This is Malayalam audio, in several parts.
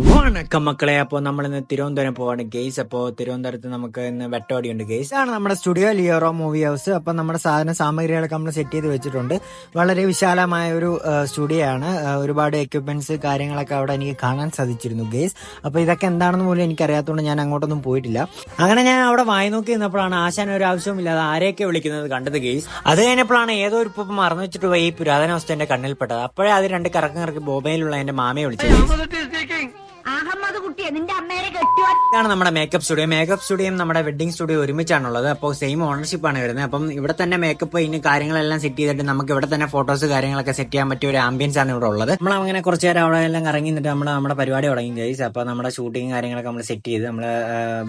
വണക്കം മക്കളെ. അപ്പോൾ നമ്മൾ ഇന്ന് തിരുവനന്തപുരം പോവാണ് ഗെയ്സ്. അപ്പോൾ തിരുവനന്തപുരത്ത് നമുക്ക് ഇന്ന് വെട്ടോടിയുണ്ട് ഗെയ്സ്. ആണ് നമ്മുടെ സ്റ്റുഡിയോ ലിയോറോ മൂവി ഹൗസ്. അപ്പോൾ നമ്മുടെ സാധന സാമഗ്രികളൊക്കെ നമ്മൾ സെറ്റ് ചെയ്ത് വെച്ചിട്ടുണ്ട്. വളരെ വിശാലമായ ഒരു സ്റ്റുഡിയോ ആണ്. ഒരുപാട് എക്യുപ്മെന്റ്സ് കാര്യങ്ങളൊക്കെ അവിടെ എനിക്ക് കാണാൻ സാധിച്ചിരുന്നു ഗെയ്സ്. അപ്പോൾ ഇതൊക്കെ എന്താണെന്ന് പോലും എനിക്കറിയാത്തതുകൊണ്ട് ഞാൻ അങ്ങോട്ടൊന്നും പോയിട്ടില്ല. അങ്ങനെ ഞാൻ അവിടെ വായി നോക്കി നിന്നപ്പോഴാണ് ആശാൻ ഒരു ആവശ്യമില്ലാതെ ആരെയൊക്കെ വിളിക്കുന്നത് കണ്ടത് ഗെയ്സ്. അത് കഴിഞ്ഞപ്പോഴാണ് ഏതോ ഒരു ഇപ്പം മറന്നു വെച്ചിട്ട് പോയി ഈ പുരാതന വസ്തു എന്റെ കണ്ണിൽപ്പെട്ടത്. അപ്പോഴേ അത് രണ്ട് കറക്കി ബോബയിലുള്ള എന്റെ മാമയെ വിളിച്ചത്. ഇതാണ് നമ്മുടെ മേക്കപ്പ് സ്റ്റുഡിയോ. മേക്കപ്പ് സ്റ്റുഡിയോയും നമ്മുടെ വെഡിങ് സ്റ്റുഡിയോ ഒരുമിച്ചാണുള്ളത്. അപ്പോൾ സെയിം ഓണർഷിപ്പ് ആണ് വരുന്നത്. അപ്പം ഇവിടെ തന്നെ മേക്കപ്പ് ഇനി കാര്യങ്ങളെല്ലാം സെറ്റ് ചെയ്തിട്ട് നമുക്ക് ഇവിടെ തന്നെ ഫോട്ടോസ് കാര്യങ്ങളൊക്കെ സെറ്റ് ചെയ്യാൻ പറ്റിയ ഒരു ആംബിയൻസ് ആണ് ഇവിടെ ഉള്ളത്. നമ്മൾ അങ്ങനെ കുറച്ച് നേരം അവിടെ എല്ലാം ഇറങ്ങി നിന്നിട്ട് നമ്മുടെ പരിപാടി തുടങ്ങി ഗൈസ്. അപ്പോൾ നമ്മുടെ ഷൂട്ടിങ് കാര്യങ്ങളൊക്കെ നമ്മൾ സെറ്റ് ചെയ്ത് നമ്മൾ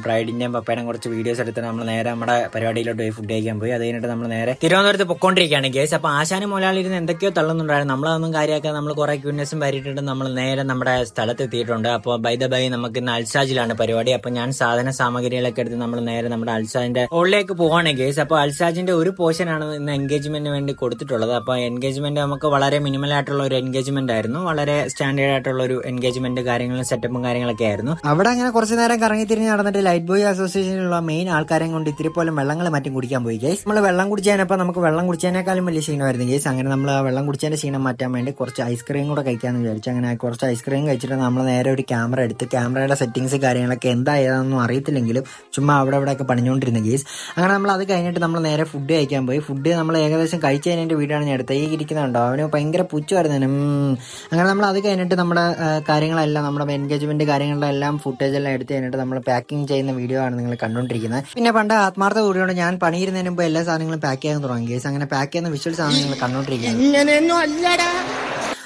ബ്രൈഡിന്റെയും പപ്പയുടെയും കുറച്ച് വീഡിയോസ് എടുത്തിട്ട് നമ്മൾ നേരെ നമ്മുടെ പരിപാടിയിലോട്ട് പോയി ഫുഡ് കഴിക്കാൻ പോയി. അത് കഴിഞ്ഞിട്ട് നമ്മൾ നേരെ തിരുവനന്തപുരത്ത് പൊക്കോണ്ടിരിക്കുകയാണ് ഗൈസ്. അപ്പോൾ ആശാനും മുതലാളിയിരുന്ന് എന്തൊക്കെയോ തള്ളുന്നുണ്ടായിരുന്നു. നമ്മളതൊന്നും കാര്യമാക്കാൻ നമ്മൾ കുറെ ക്യൂനെസ്സും പരിയിട്ടിട്ട് നമ്മൾ നേരെ നമ്മുടെ സ്ഥലത്ത് എത്തിയിട്ടുണ്ട്. അപ്പോൾ ബൈ ദ ബൈ നമുക്ക് ഇന്ന് അൽസാജിലാണ് പരിപാടി. അപ്പൊ ഞാൻ സാധന സാമഗ്രികളൊക്കെ എടുത്ത് നമ്മൾ നേരെ നമ്മുടെ അൽസാജിന്റെ ഹോളിലേക്ക് പോവാണ് ഗേസ്. അപ്പൊ അൽസാജിന്റെ ഒരു പോർഷൻ ആണ് ഇന്ന് എൻഗേജ്മെന്റിന് വേണ്ടി കൊടുത്തിട്ടുള്ളത്. അപ്പൊ എൻഗേജ്മെന്റ് നമുക്ക് വളരെ മിനിമൽ ആയിട്ടുള്ള ഒരു എൻഗേജ്മെന്റ് ആയിരുന്നു. വളരെ സ്റ്റാൻഡേർഡ് ആയിട്ടുള്ള ഒരു എൻഗേജ്മെന്റ് കാര്യങ്ങളും സെറ്റപ്പും കാര്യങ്ങളൊക്കെ ആയിരുന്നു. അവിടെ അങ്ങനെ കുറച്ച് നേരം കറങ്ങി തിരിഞ്ഞ് നടന്നിട്ട് ലൈറ്റ് ബോയ് അസോസിയേഷനിലുള്ള മെയിൻ ആൾക്കാരെയും കൊണ്ട് ഇത്തിരി പോലും വെള്ളങ്ങൾ മറ്റും കുടിക്കാൻ പോയി ഗേസ്. നമ്മൾ വെള്ളം കുടിച്ചതിനപ്പോൾ നമുക്ക് വെള്ളം കുടിച്ചതിനേക്കാളും വലിയ ക്ഷീണമായിരുന്നു ഗേസ്. അങ്ങനെ നമ്മൾ ആ വെള്ളം കുടിച്ചതിന്റെ ക്ഷീണം മാറ്റാൻ വേണ്ടി കുറച്ച് ഐസ്ക്രീം കൂടെ കഴിക്കാന്ന് വിചാരിച്ചു. അങ്ങനെ കുറച്ച് ഐസ്ക്രീം കഴിച്ചിട്ട് നമ്മൾ നേരെ ഒരു ക്യാമറ എടുത്ത് ക്യാമറയുടെ സെറ്റിംഗ്സ് കാര്യങ്ങളൊക്കെ എന്താ ഏതാണെന്നും അറിയത്തില്ലെങ്കിലും ചുമ്മാ അവിടെ ഒക്കെ പണിഞ്ഞുകൊണ്ടിരുന്ന കേസ്. അങ്ങനെ നമ്മൾ അത് കഴിഞ്ഞിട്ട് നമ്മൾ നേരെ ഫുഡ് കഴിക്കാൻ പോയി. ഫുഡ് നമ്മൾ ഏകദേശം കഴിച്ച് കഴിഞ്ഞതിന്റെ വീടാണ് ഞാൻ എടുത്തത്. ഈ ഇരിക്കുന്നുണ്ടോ അവന് ഭയങ്കര പുച്ഛമായിരുന്നു. അങ്ങനെ നമ്മൾ അത് കഴിഞ്ഞിട്ട് നമ്മുടെ കാര്യങ്ങളെല്ലാം നമ്മുടെ എൻഗേജ്മെന്റ് കാര്യങ്ങളുടെ എല്ലാം ഫുട്ടേജ് എല്ലാം എടുത്ത് കഴിഞ്ഞിട്ട് നമ്മൾ പാക്കിംഗ് ചെയ്യുന്ന വീഡിയോ ആണ് നിങ്ങൾ കണ്ടുകൊണ്ടിരിക്കുന്നത്. പിന്നെ പണ്ട് ആത്മാർത്ഥ കൂടിയോണ്ട് ഞാൻ പണിയിരുന്നതിന് മുമ്പ് എല്ലാ സാധനങ്ങളും പാക്ക് ചെയ്യാൻ തുടങ്ങി കേസ്. അങ്ങനെ പാക്ക് ചെയ്യുന്ന വിഷ്വൽസ് ആണ് നിങ്ങൾ കണ്ടുകൊണ്ടിരിക്കുന്നത്.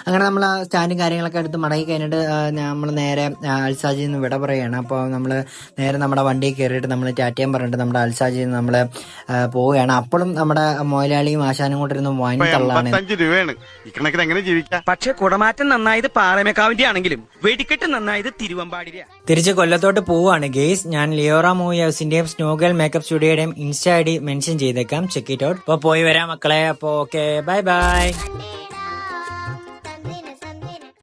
അങ്ങനെ നമ്മൾ ആ സ്റ്റാൻഡും കാര്യങ്ങളൊക്കെ എടുത്ത് മടങ്ങി കഴിഞ്ഞിട്ട് നമ്മൾ നേരെ അൽസാജിൽ നിന്ന് വിട പറയുകയാണ്. അപ്പോൾ നമ്മൾ നേരെ നമ്മുടെ വണ്ടിയിൽ കയറിയിട്ട് നമ്മൾ ടാറ്റയും പറഞ്ഞിട്ട് നമ്മുടെ അൽസാജിൽ നിന്ന് നമ്മൾ പോവുകയാണ്. അപ്പോഴും നമ്മുടെ മൊയിലാളിയും ആശാനും കൊണ്ടിരുന്ന വാങ്ങി തള്ളാണ്. പക്ഷെ കുടമാറ്റം നന്നായത് പാറമേക്കാവിന്റെ ആണെങ്കിലും വെടിക്കെട്ട് നന്നായത് തിരുവമ്പാടിയ. തിരിച്ച് കൊല്ലത്തോട്ട് പോവുകയാണ് ഗെയ്സ്. ഞാൻ ലിയോറ മൂവി ഹൗസിന്റെയും സ്നോഗൽ മേക്കപ്പ് സ്റ്റുഡിയോയുടെയും ഇൻസ്റ്റ ID മെൻഷൻ ചെയ്തേക്കാം. Check it out. അപ്പോൾ പോയി വരാം മക്കളെ. അപ്പോൾ ഓക്കെ, ബൈ ബൈ.